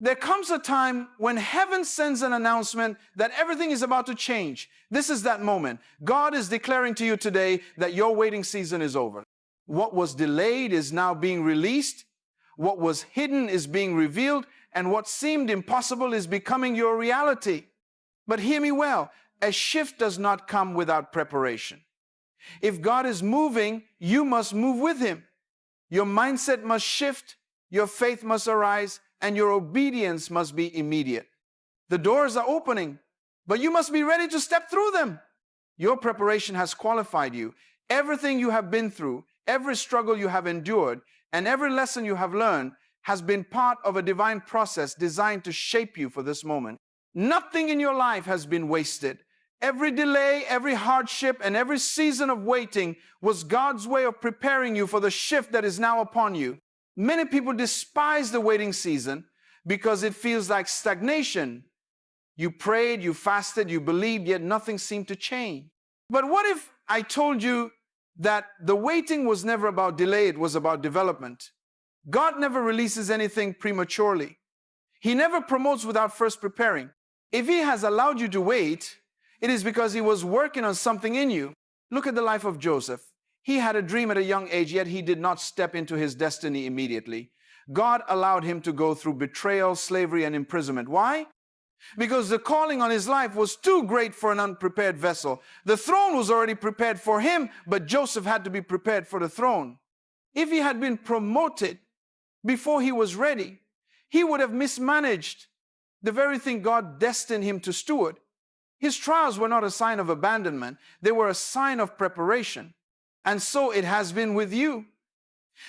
There comes a time when heaven sends an announcement that everything is about to change. This is that moment. God is declaring to you today that your waiting season is over. What was delayed is now being released. What was hidden is being revealed. And what seemed impossible is becoming your reality. But hear me well, a shift does not come without preparation. If God is moving, you must move with him. Your mindset must shift, your faith must arise, and your obedience must be immediate. The doors are opening, but you must be ready to step through them. Your preparation has qualified you. Everything you have been through, every struggle you have endured, and every lesson you have learned has been part of a divine process designed to shape you for this moment. Nothing in your life has been wasted. Every delay, every hardship, and every season of waiting was God's way of preparing you for the shift that is now upon you. Many people despise the waiting season because it feels like stagnation. You prayed, you fasted, you believed, yet nothing seemed to change. But what if I told you that the waiting was never about delay, it was about development? God never releases anything prematurely. He never promotes without first preparing. If he has allowed you to wait, it is because he was working on something in you. Look at the life of Joseph. He had a dream at a young age, yet he did not step into his destiny immediately. God allowed him to go through betrayal, slavery, and imprisonment. Why? Because the calling on his life was too great for an unprepared vessel. The throne was already prepared for him, but Joseph had to be prepared for the throne. If he had been promoted before he was ready, he would have mismanaged the very thing God destined him to steward. His trials were not a sign of abandonment. They were a sign of preparation. And so it has been with you.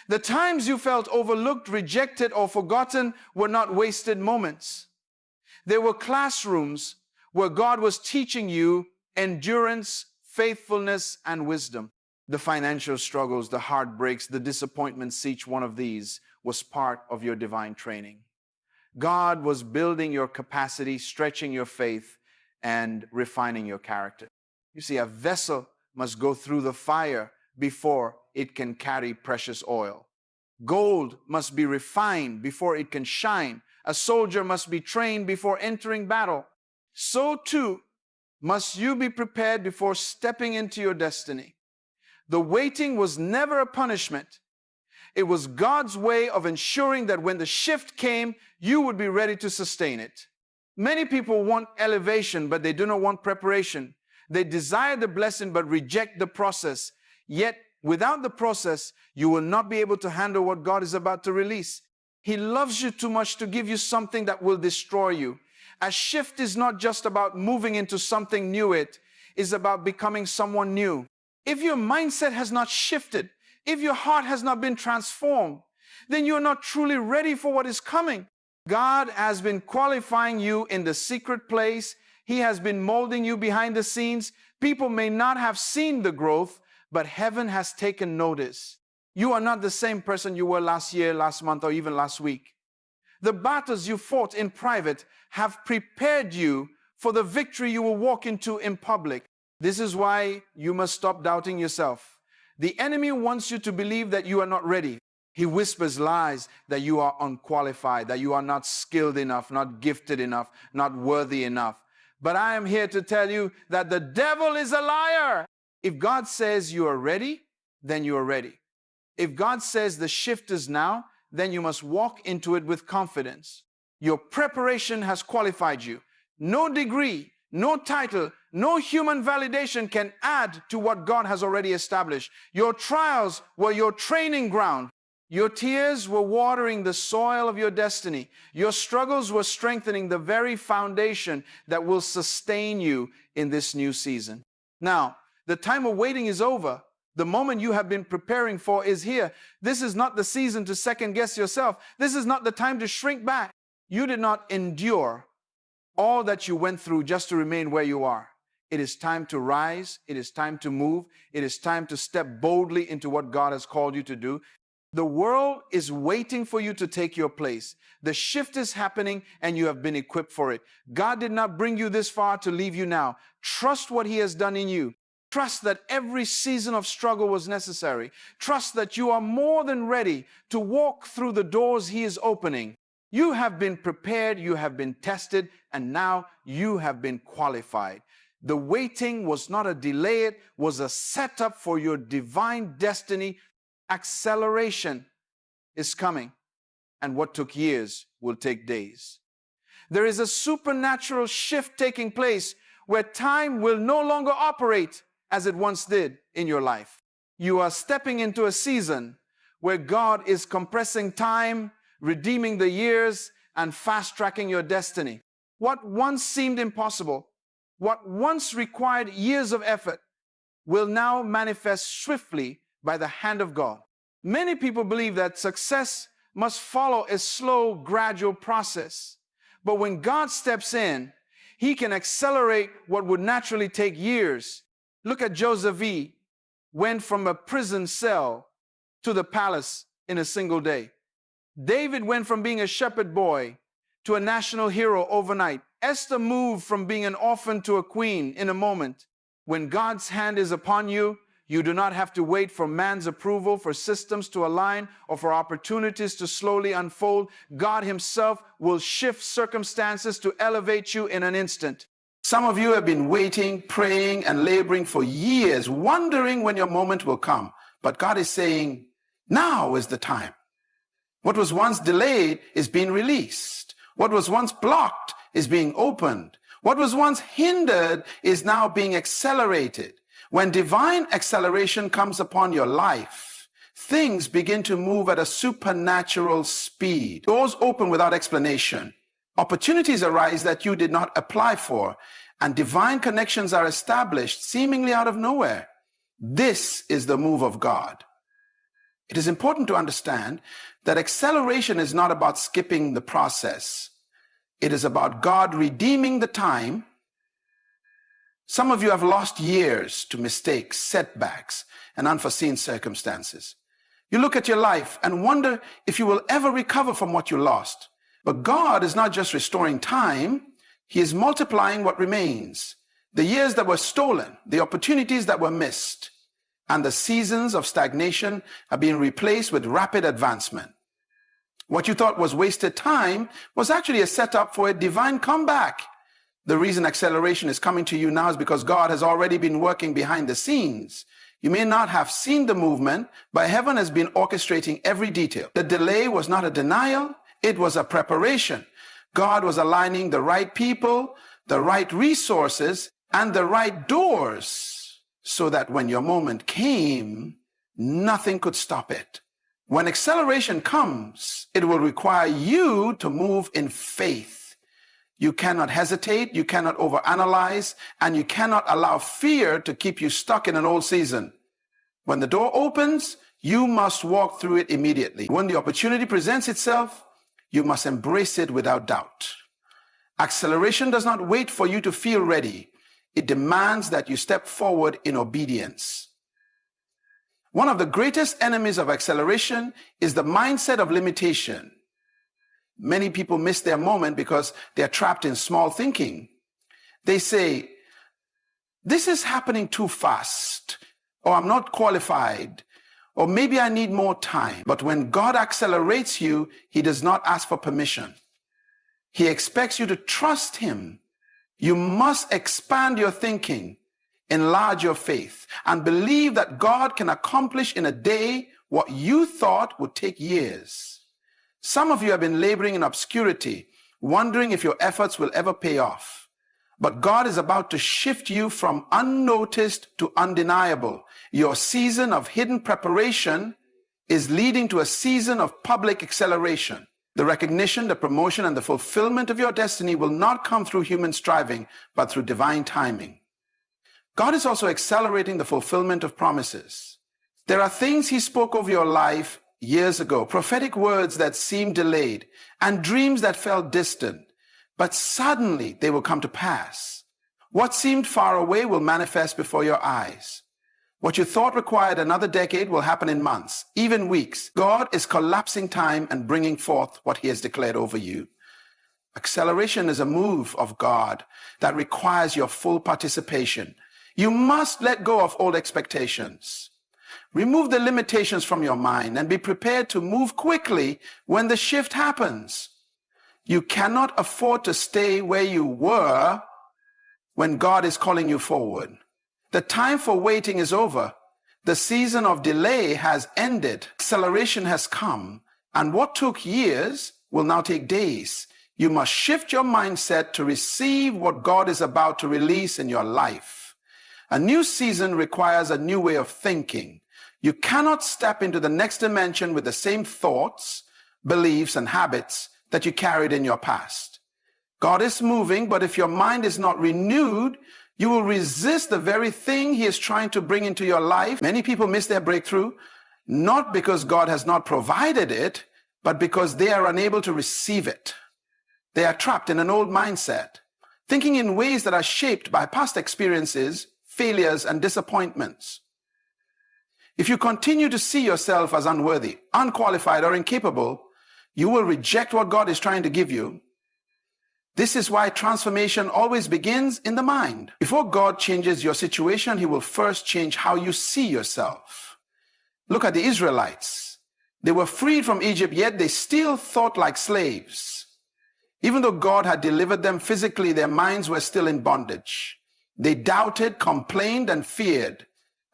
The times you felt overlooked, rejected, or forgotten were not wasted moments. They were classrooms where God was teaching you endurance, faithfulness, and wisdom. The financial struggles, the heartbreaks, the disappointments, each one of these was part of your divine training. God was building your capacity, stretching your faith, and refining your character. You see, a vessel must go through the fire before it can carry precious oil. Gold must be refined before it can shine. A soldier must be trained before entering battle. So too must you be prepared before stepping into your destiny. The waiting was never a punishment. It was God's way of ensuring that when the shift came, you would be ready to sustain it. Many people want elevation, but they do not want preparation. They desire the blessing, but reject the process. Yet, without the process, you will not be able to handle what God is about to release. He loves you too much to give you something that will destroy you. A shift is not just about moving into something new. It is about becoming someone new. If your mindset has not shifted, if your heart has not been transformed, then you're not truly ready for what is coming. God has been qualifying you in the secret place. He has been molding you behind the scenes. People may not have seen the growth, but heaven has taken notice. You are not the same person you were last year, last month, or even last week. The battles you fought in private have prepared you for the victory you will walk into in public. This is why you must stop doubting yourself. The enemy wants you to believe that you are not ready. He whispers lies that you are unqualified, that you are not skilled enough, not gifted enough, not worthy enough. But I am here to tell you that the devil is a liar. If God says you are ready, then you are ready. If God says the shift is now, then you must walk into it with confidence. Your preparation has qualified you. No degree, no title, no human validation can add to what God has already established. Your trials were your training ground. Your tears were watering the soil of your destiny. Your struggles were strengthening the very foundation that will sustain you in this new season. Now, the time of waiting is over. The moment you have been preparing for is here. This is not the season to second guess yourself. This is not the time to shrink back. You did not endure all that you went through just to remain where you are. It is time to rise. It is time to move. It is time to step boldly into what God has called you to do. The world is waiting for you to take your place. The shift is happening and you have been equipped for it. God did not bring you this far to leave you now. Trust what He has done in you. Trust that every season of struggle was necessary. Trust that you are more than ready to walk through the doors He is opening. You have been prepared, you have been tested, and now you have been qualified. The waiting was not a delay, it was a setup for your divine destiny. Acceleration is coming, and what took years will take days. There is a supernatural shift taking place where time will no longer operate as it once did in your life. You are stepping into a season where God is compressing time, redeeming the years, and fast-tracking your destiny. What once seemed impossible, what once required years of effort, will now manifest swiftly by the hand of God. Many people believe that success must follow a slow, gradual process. But when God steps in, He can accelerate what would naturally take years. Look at Joseph. He went from a prison cell to the palace in a single day. David went from being a shepherd boy to a national hero overnight. Esther moved from being an orphan to a queen in a moment. When God's hand is upon you, you do not have to wait for man's approval, for systems to align, or for opportunities to slowly unfold. God Himself will shift circumstances to elevate you in an instant. Some of you have been waiting, praying, and laboring for years, wondering when your moment will come. But God is saying, now is the time. What was once delayed is being released. What was once blocked is being opened. What was once hindered is now being accelerated. When divine acceleration comes upon your life, things begin to move at a supernatural speed. Doors open without explanation. Opportunities arise that you did not apply for, and divine connections are established seemingly out of nowhere. This is the move of God. It is important to understand that acceleration is not about skipping the process. It is about God redeeming the time. Some of you have lost years to mistakes, setbacks, and unforeseen circumstances. You look at your life and wonder if you will ever recover from what you lost. But God is not just restoring time, He is multiplying what remains. The years that were stolen, the opportunities that were missed, and the seasons of stagnation are being replaced with rapid advancement. What you thought was wasted time was actually a setup for a divine comeback. The reason acceleration is coming to you now is because God has already been working behind the scenes. You may not have seen the movement, but heaven has been orchestrating every detail. The delay was not a denial, it was a preparation. God was aligning the right people, the right resources, and the right doors, so that when your moment came, nothing could stop it. When acceleration comes, it will require you to move in faith. You cannot hesitate, you cannot overanalyze, and you cannot allow fear to keep you stuck in an old season. When the door opens, you must walk through it immediately. When the opportunity presents itself, you must embrace it without doubt. Acceleration does not wait for you to feel ready. It demands that you step forward in obedience. One of the greatest enemies of acceleration is the mindset of limitation. Many people miss their moment because they're trapped in small thinking. They say, this is happening too fast, or I'm not qualified, or maybe I need more time. But when God accelerates you, He does not ask for permission. He expects you to trust Him. You must expand your thinking, enlarge your faith, and believe that God can accomplish in a day what you thought would take years. Some of you have been laboring in obscurity, wondering if your efforts will ever pay off. But God is about to shift you from unnoticed to undeniable. Your season of hidden preparation is leading to a season of public acceleration. The recognition, the promotion, and the fulfillment of your destiny will not come through human striving, but through divine timing. God is also accelerating the fulfillment of promises. There are things He spoke over your life years ago, prophetic words that seemed delayed, and dreams that felt distant, but suddenly they will come to pass. What seemed far away will manifest before your eyes. What you thought required another decade will happen in months, even weeks. God is collapsing time and bringing forth what He has declared over you. Acceleration is a move of God that requires your full participation. You must let go of old expectations. Remove the limitations from your mind and be prepared to move quickly when the shift happens. You cannot afford to stay where you were when God is calling you forward. The time for waiting is over. The season of delay has ended. Acceleration has come. And what took years will now take days. You must shift your mindset to receive what God is about to release in your life. A new season requires a new way of thinking. You cannot step into the next dimension with the same thoughts, beliefs, and habits that you carried in your past. God is moving, but if your mind is not renewed, you will resist the very thing He is trying to bring into your life. Many people miss their breakthrough, not because God has not provided it, but because they are unable to receive it. They are trapped in an old mindset, thinking in ways that are shaped by past experiences, failures, and disappointments. If you continue to see yourself as unworthy, unqualified, or incapable, you will reject what God is trying to give you. This is why transformation always begins in the mind. Before God changes your situation, He will first change how you see yourself. Look at the Israelites. They were freed from Egypt, yet they still thought like slaves. Even though God had delivered them physically, their minds were still in bondage. They doubted, complained, and feared.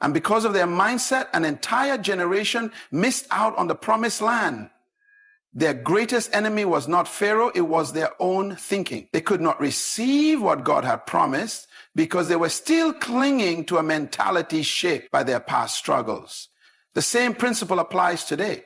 And because of their mindset, an entire generation missed out on the promised land. Their greatest enemy was not Pharaoh, it was their own thinking. They could not receive what God had promised because they were still clinging to a mentality shaped by their past struggles. The same principle applies today.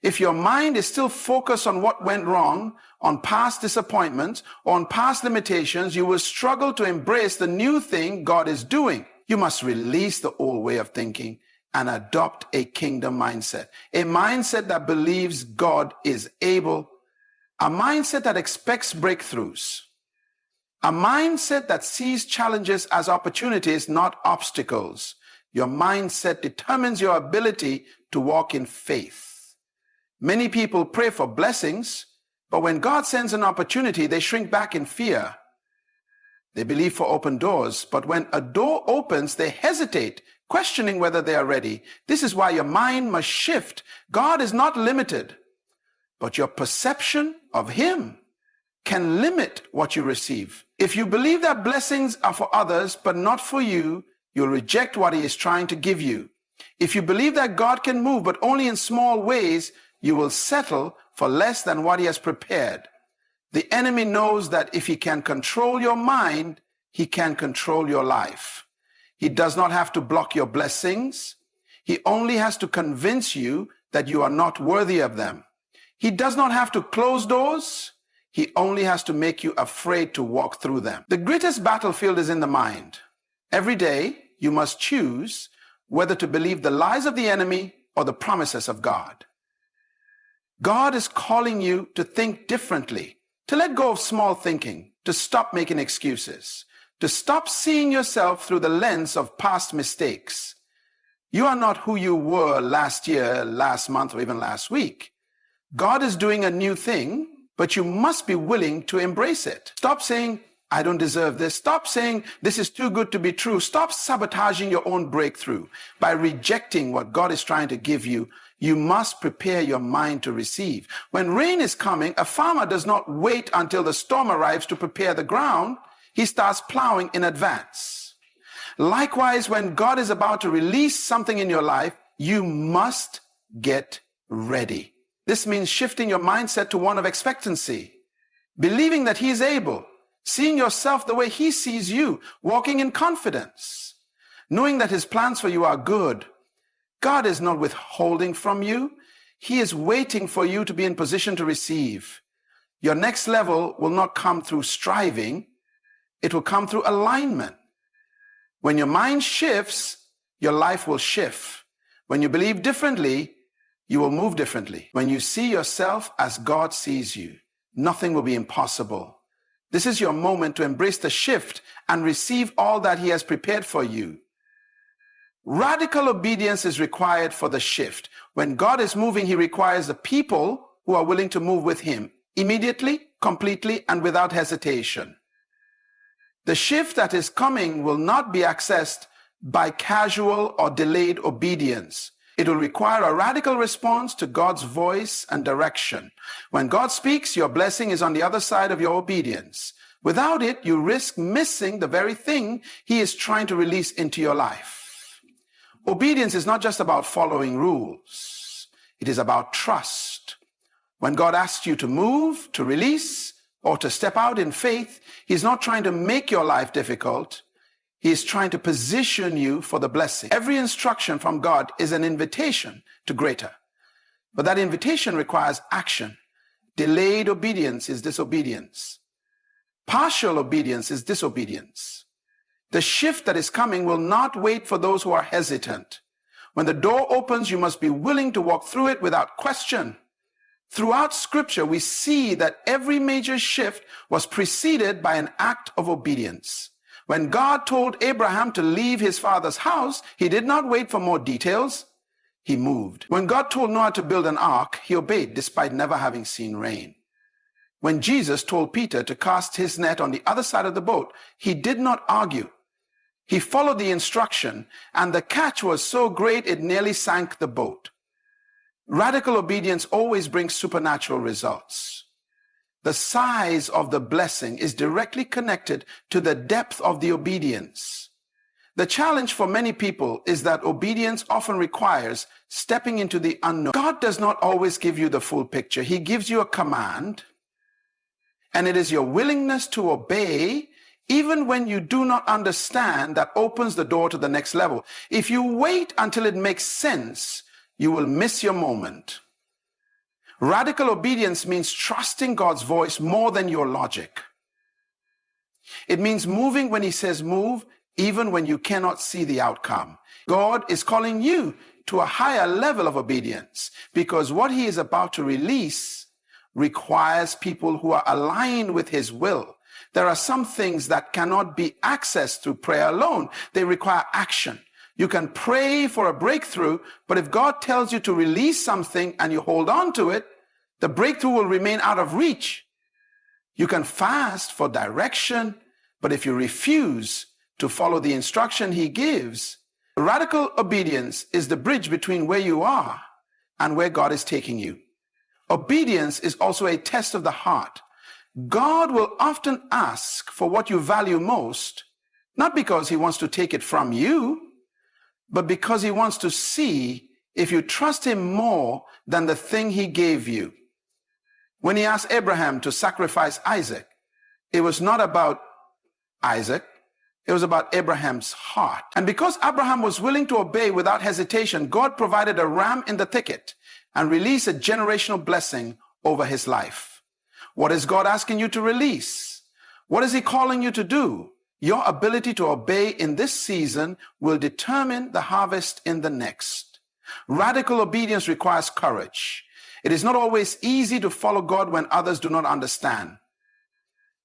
If your mind is still focused on what went wrong, on past disappointments, or on past limitations, you will struggle to embrace the new thing God is doing. You must release the old way of thinking and adopt a kingdom mindset. A mindset that believes God is able. A mindset that expects breakthroughs. A mindset that sees challenges as opportunities, not obstacles. Your mindset determines your ability to walk in faith. Many people pray for blessings, but when God sends an opportunity, they shrink back in fear. They believe for open doors, but when a door opens, they hesitate, questioning whether they are ready. This is why your mind must shift. God is not limited, but your perception of Him can limit what you receive. If you believe that blessings are for others, but not for you, you'll reject what He is trying to give you. If you believe that God can move, but only in small ways, you will settle for less than what He has prepared. The enemy knows that if he can control your mind, he can control your life. He does not have to block your blessings. He only has to convince you that you are not worthy of them. He does not have to close doors. He only has to make you afraid to walk through them. The greatest battlefield is in the mind. Every day, you must choose whether to believe the lies of the enemy or the promises of God. God is calling you to think differently, to let go of small thinking, to stop making excuses, to stop seeing yourself through the lens of past mistakes. You are not who you were last year, last month, or even last week. God is doing a new thing, but you must be willing to embrace it. Stop saying, I don't deserve this. Stop saying, this is too good to be true. Stop sabotaging your own breakthrough by rejecting what God is trying to give you. You must prepare your mind to receive. When rain is coming, a farmer does not wait until the storm arrives to prepare the ground. He starts plowing in advance. Likewise, when God is about to release something in your life, you must get ready. This means shifting your mindset to one of expectancy, believing that He is able, seeing yourself the way He sees you, walking in confidence, knowing that His plans for you are good. God is not withholding from you. He is waiting for you to be in position to receive. Your next level will not come through striving. It will come through alignment. When your mind shifts, your life will shift. When you believe differently, you will move differently. When you see yourself as God sees you, nothing will be impossible. This is your moment to embrace the shift and receive all that He has prepared for you. Radical obedience is required for the shift. When God is moving, He requires the people who are willing to move with Him immediately, completely, and without hesitation. The shift that is coming will not be accessed by casual or delayed obedience. It will require a radical response to God's voice and direction. When God speaks, your blessing is on the other side of your obedience. Without it, you risk missing the very thing He is trying to release into your life. Obedience is not just about following rules. It is about trust. When God asks you to move, to release, or to step out in faith, He's not trying to make your life difficult. He is trying to position you for the blessing. Every instruction from God is an invitation to greater. But that invitation requires action. Delayed obedience is disobedience. Partial obedience is disobedience. The shift that is coming will not wait for those who are hesitant. When the door opens, you must be willing to walk through it without question. Throughout Scripture, we see that every major shift was preceded by an act of obedience. When God told Abraham to leave his father's house, He did not wait for more details. He moved. When God told Noah to build an ark, he obeyed despite never having seen rain. When Jesus told Peter to cast his net on the other side of the boat, he did not argue. He followed the instruction, and the catch was so great it nearly sank the boat. Radical obedience always brings supernatural results. The size of the blessing is directly connected to the depth of the obedience. The challenge for many people is that obedience often requires stepping into the unknown. God does not always give you the full picture. He gives you a command, and it is your willingness to obey, even when you do not understand, that opens the door to the next level. If you wait until it makes sense, you will miss your moment. Radical obedience means trusting God's voice more than your logic. It means moving when He says move, even when you cannot see the outcome. God is calling you to a higher level of obedience because what He is about to release requires people who are aligned with His will. There are some things that cannot be accessed through prayer alone. They require action. You can pray for a breakthrough, but if God tells you to release something and you hold on to it, the breakthrough will remain out of reach. You can fast for direction, but if you refuse to follow the instruction He gives, radical obedience is the bridge between where you are and where God is taking you. Obedience is also a test of the heart. God will often ask for what you value most, not because He wants to take it from you, but because He wants to see if you trust Him more than the thing He gave you. When He asked Abraham to sacrifice Isaac, it was not about Isaac, it was about Abraham's heart. And because Abraham was willing to obey without hesitation, God provided a ram in the thicket and released a generational blessing over his life. What is God asking you to release? What is He calling you to do? Your ability to obey in this season will determine the harvest in the next. Radical obedience requires courage. It is not always easy to follow God when others do not understand.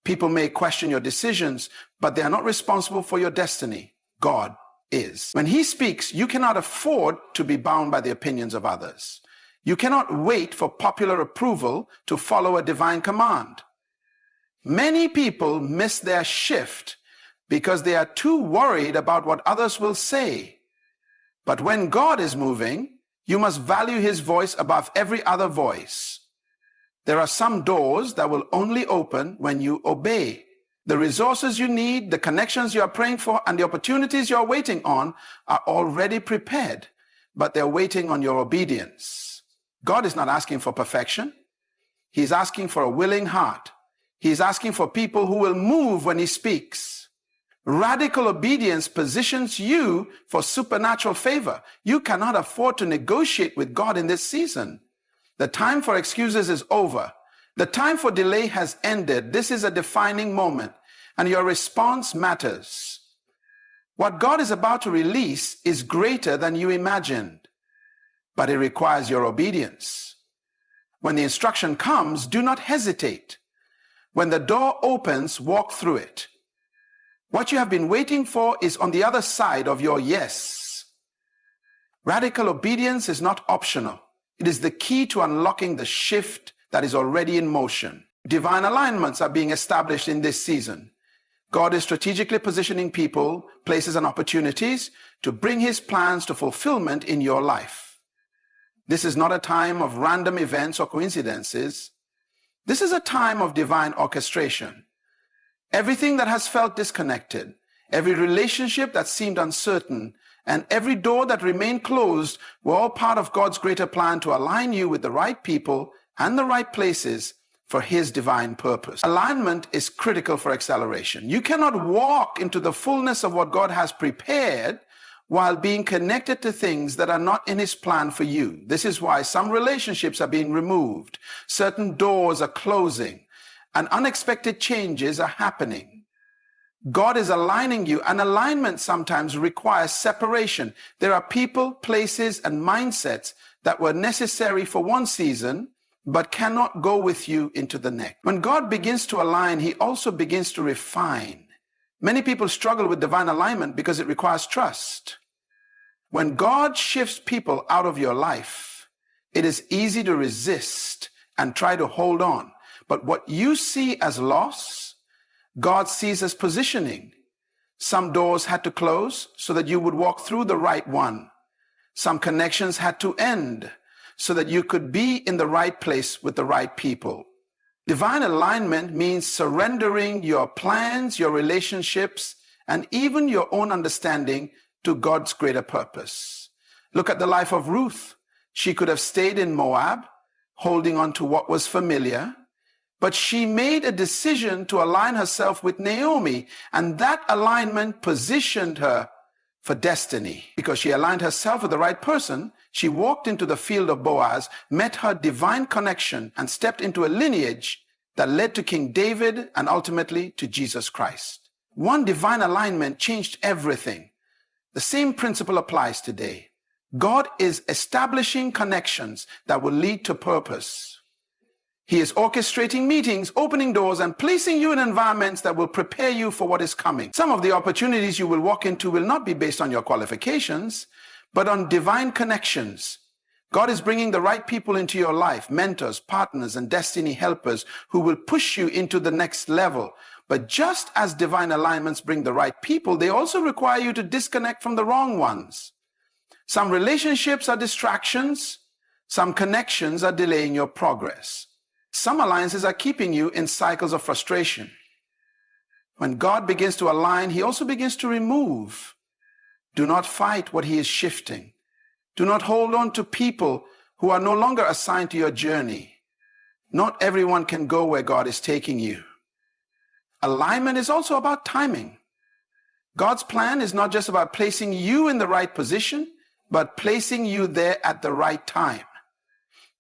People may question your decisions, but they are not responsible for your destiny. God is. When He speaks, you cannot afford to be bound by the opinions of others. You cannot wait for popular approval to follow a divine command. Many people miss their shift because they are too worried about what others will say. But when God is moving, you must value His voice above every other voice. There are some doors that will only open when you obey. The resources you need, the connections you are praying for, and the opportunities you are waiting on are already prepared, but they're waiting on your obedience. God is not asking for perfection. He's asking for a willing heart. He's asking for people who will move when He speaks. Radical obedience positions you for supernatural favor. You cannot afford to negotiate with God in this season. The time for excuses is over. The time for delay has ended. This is a defining moment, and your response matters. What God is about to release is greater than you imagined, but it requires your obedience. When the instruction comes, do not hesitate. When the door opens, walk through it. What you have been waiting for is on the other side of your yes. Radical obedience is not optional. It is the key to unlocking the shift that is already in motion. Divine alignments are being established in this season. God is strategically positioning people, places, and opportunities to bring His plans to fulfillment in your life. This is not a time of random events or coincidences. This is a time of divine orchestration. Everything that has felt disconnected, every relationship that seemed uncertain, and every door that remained closed were all part of God's greater plan to align you with the right people and the right places for His divine purpose. Alignment is critical for acceleration. You cannot walk into the fullness of what God has prepared while being connected to things that are not in His plan for you. This is why some relationships are being removed, certain doors are closing, and unexpected changes are happening. God is aligning you, and alignment sometimes requires separation. There are people, places, and mindsets that were necessary for one season, but cannot go with you into the next. When God begins to align, He also begins to refine. Many people struggle with divine alignment because it requires trust. When God shifts people out of your life, it is easy to resist and try to hold on. But what you see as loss, God sees as positioning. Some doors had to close so that you would walk through the right one. Some connections had to end so that you could be in the right place with the right people. Divine alignment means surrendering your plans, your relationships, and even your own understanding to God's greater purpose. Look at the life of Ruth. She could have stayed in Moab, holding on to what was familiar, but she made a decision to align herself with Naomi, and that alignment positioned her for destiny. Because she aligned herself with the right person, she walked into the field of Boaz, met her divine connection, and stepped into a lineage that led to King David and ultimately to Jesus Christ. One divine alignment changed everything. The same principle applies today. God is establishing connections that will lead to purpose. He is orchestrating meetings, opening doors, and placing you in environments that will prepare you for what is coming. Some of the opportunities you will walk into will not be based on your qualifications, but on divine connections. God is bringing the right people into your life, mentors, partners, and destiny helpers who will push you into the next level. But just as divine alignments bring the right people, they also require you to disconnect from the wrong ones. Some relationships are distractions. Some connections are delaying your progress. Some alliances are keeping you in cycles of frustration. When God begins to align, He also begins to remove. Do not fight what He is shifting. Do not hold on to people who are no longer assigned to your journey. Not everyone can go where God is taking you. Alignment is also about timing. God's plan is not just about placing you in the right position, but placing you there at the right time.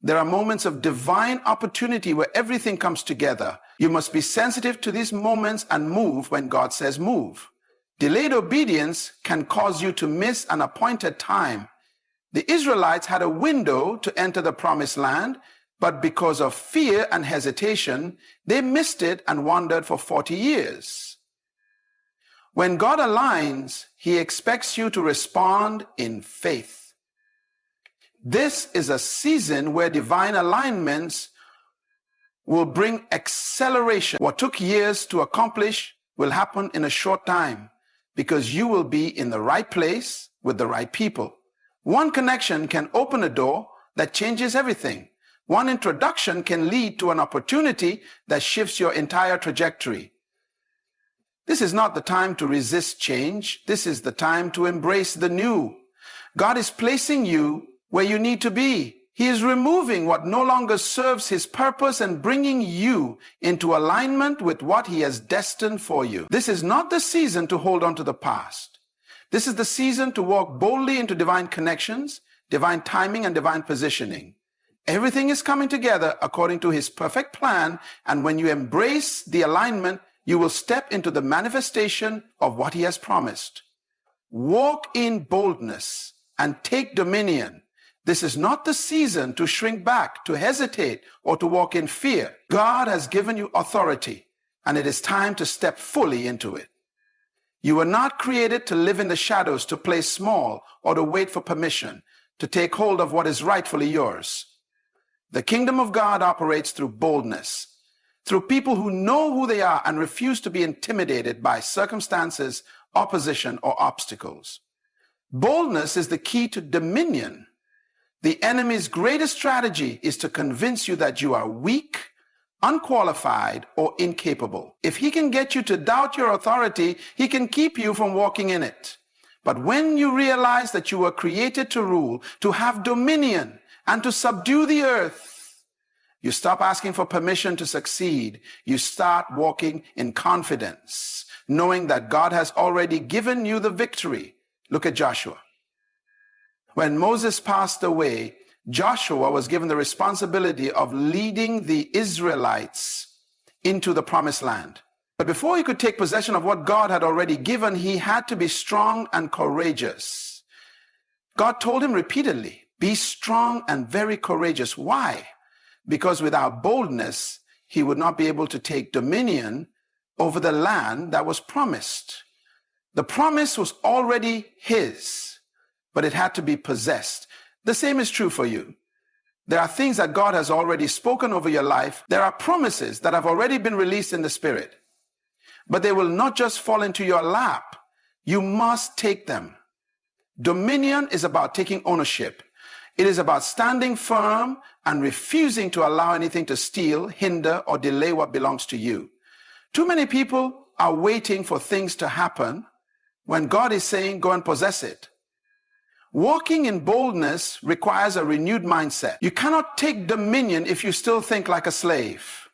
There are moments of divine opportunity where everything comes together. You must be sensitive to these moments and move when God says move. Delayed obedience can cause you to miss an appointed time. The Israelites had a window to enter the promised land, but because of fear and hesitation, they missed it and wandered for 40 years. When God aligns, He expects you to respond in faith. This is a season where divine alignments will bring acceleration. What took years to accomplish will happen in a short time because you will be in the right place with the right people. One connection can open a door that changes everything. One introduction can lead to an opportunity that shifts your entire trajectory. This is not the time to resist change. This is the time to embrace the new. God is placing you where you need to be. He is removing what no longer serves His purpose and bringing you into alignment with what He has destined for you. This is not the season to hold on to the past. This is the season to walk boldly into divine connections, divine timing, and divine positioning. Everything is coming together according to His perfect plan, and when you embrace the alignment, you will step into the manifestation of what He has promised. Walk in boldness and take dominion. This is not the season to shrink back, to hesitate, or to walk in fear. God has given you authority, and it is time to step fully into it. You were not created to live in the shadows, to play small, or to wait for permission, to take hold of what is rightfully yours. The kingdom of God operates through boldness, through people who know who they are and refuse to be intimidated by circumstances, opposition, or obstacles. Boldness is the key to dominion. The enemy's greatest strategy is to convince you that you are weak, unqualified, or incapable. If he can get you to doubt your authority, he can keep you from walking in it. But when you realize that you were created to rule, to have dominion, and to subdue the earth, you stop asking for permission to succeed. You start walking in confidence, knowing that God has already given you the victory. Look at Joshua. When Moses passed away, Joshua was given the responsibility of leading the Israelites into the promised land. But before he could take possession of what God had already given, he had to be strong and courageous. God told him repeatedly, be strong and very courageous. Why? Because without boldness, he would not be able to take dominion over the land that was promised. The promise was already his, but it had to be possessed. The same is true for you. There are things that God has already spoken over your life. There are promises that have already been released in the Spirit, but they will not just fall into your lap. You must take them. Dominion is about taking ownership. It is about standing firm and refusing to allow anything to steal, hinder, or delay what belongs to you. Too many people are waiting for things to happen when God is saying, go and possess it. Walking in boldness requires a renewed mindset. You cannot take dominion if you still think like a slave.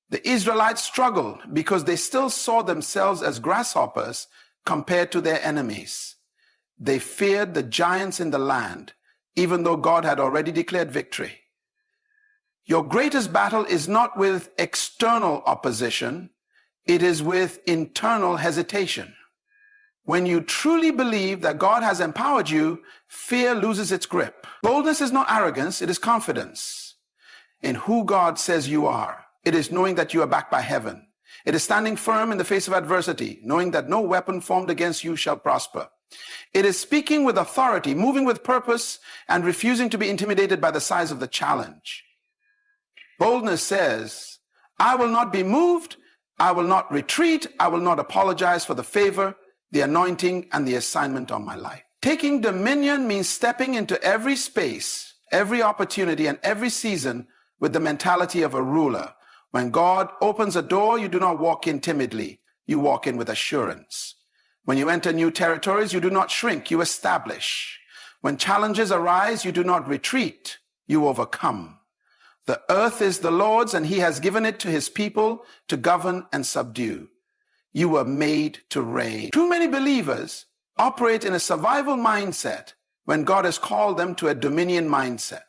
The Israelites struggled because they still saw themselves as grasshoppers compared to their enemies. They feared the giants in the land, even though God had already declared victory. Your greatest battle is not with external opposition, it is with internal hesitation. When you truly believe that God has empowered you, fear loses its grip. Boldness is not arrogance, it is confidence in who God says you are. It is knowing that you are backed by heaven. It is standing firm in the face of adversity, knowing that no weapon formed against you shall prosper. It is speaking with authority, moving with purpose, and refusing to be intimidated by the size of the challenge. Boldness says, I will not be moved, I will not retreat, I will not apologize for the favor, the anointing, and the assignment on my life. Taking dominion means stepping into every space, every opportunity, and every season with the mentality of a ruler. When God opens a door, you do not walk in timidly, you walk in with assurance. When you enter new territories, you do not shrink, you establish. When challenges arise, you do not retreat, you overcome. The earth is the Lord's, and he has given it to his people to govern and subdue. You were made to reign. Too many believers operate in a survival mindset when God has called them to a dominion mindset.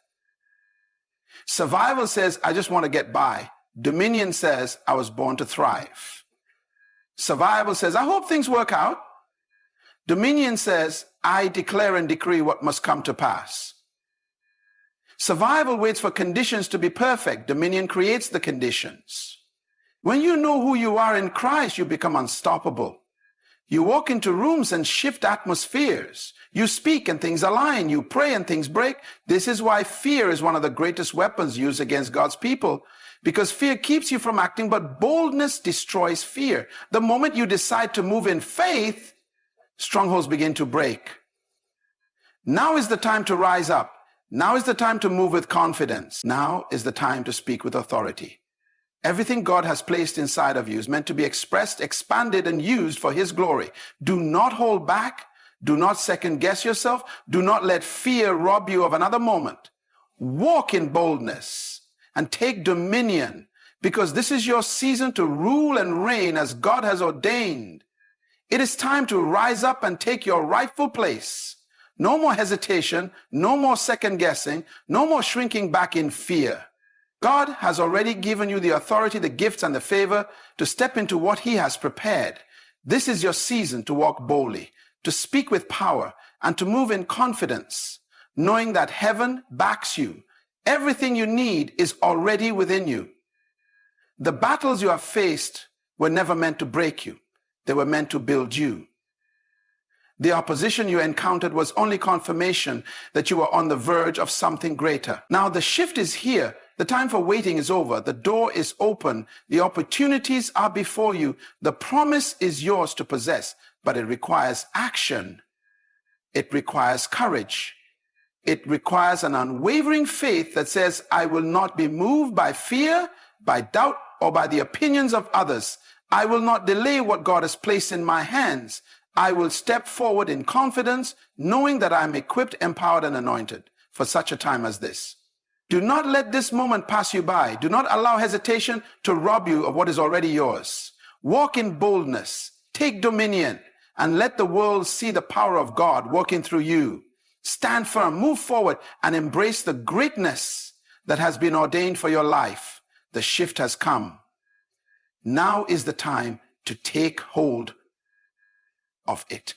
Survival says, I just want to get by. Dominion says, I was born to thrive. Survival says, I hope things work out. Dominion says, I declare and decree what must come to pass. Survival waits for conditions to be perfect. Dominion creates the conditions. When you know who you are in Christ, you become unstoppable. You walk into rooms and shift atmospheres. You speak and things align. You pray and things break. This is why fear is one of the greatest weapons used against God's people, because fear keeps you from acting, but boldness destroys fear. The moment you decide to move in faith, strongholds begin to break. Now is the time to rise up. Now is the time to move with confidence. Now is the time to speak with authority. Everything God has placed inside of you is meant to be expressed, expanded, and used for his glory. Do not hold back. Do not second guess yourself. Do not let fear rob you of another moment. Walk in boldness and take dominion, because this is your season to rule and reign as God has ordained. It is time to rise up and take your rightful place. No more hesitation, no more second guessing, no more shrinking back in fear. God has already given you the authority, the gifts, and the favor to step into what he has prepared. This is your season to walk boldly, to speak with power, and to move in confidence, knowing that heaven backs you. Everything you need is already within you. The battles you have faced were never meant to break you. They were meant to build you. The opposition you encountered was only confirmation that you were on the verge of something greater. Now the shift is here. The time for waiting is over. The door is open. The opportunities are before you. The promise is yours to possess, but it requires action. It requires courage. It requires an unwavering faith that says, I will not be moved by fear, by doubt, or by the opinions of others. I will not delay what God has placed in my hands. I will step forward in confidence, knowing that I am equipped, empowered, and anointed for such a time as this. Do not let this moment pass you by. Do not allow hesitation to rob you of what is already yours. Walk in boldness, take dominion, and let the world see the power of God working through you. Stand firm, move forward, and embrace the greatness that has been ordained for your life. The shift has come. Now is the time to take hold of it.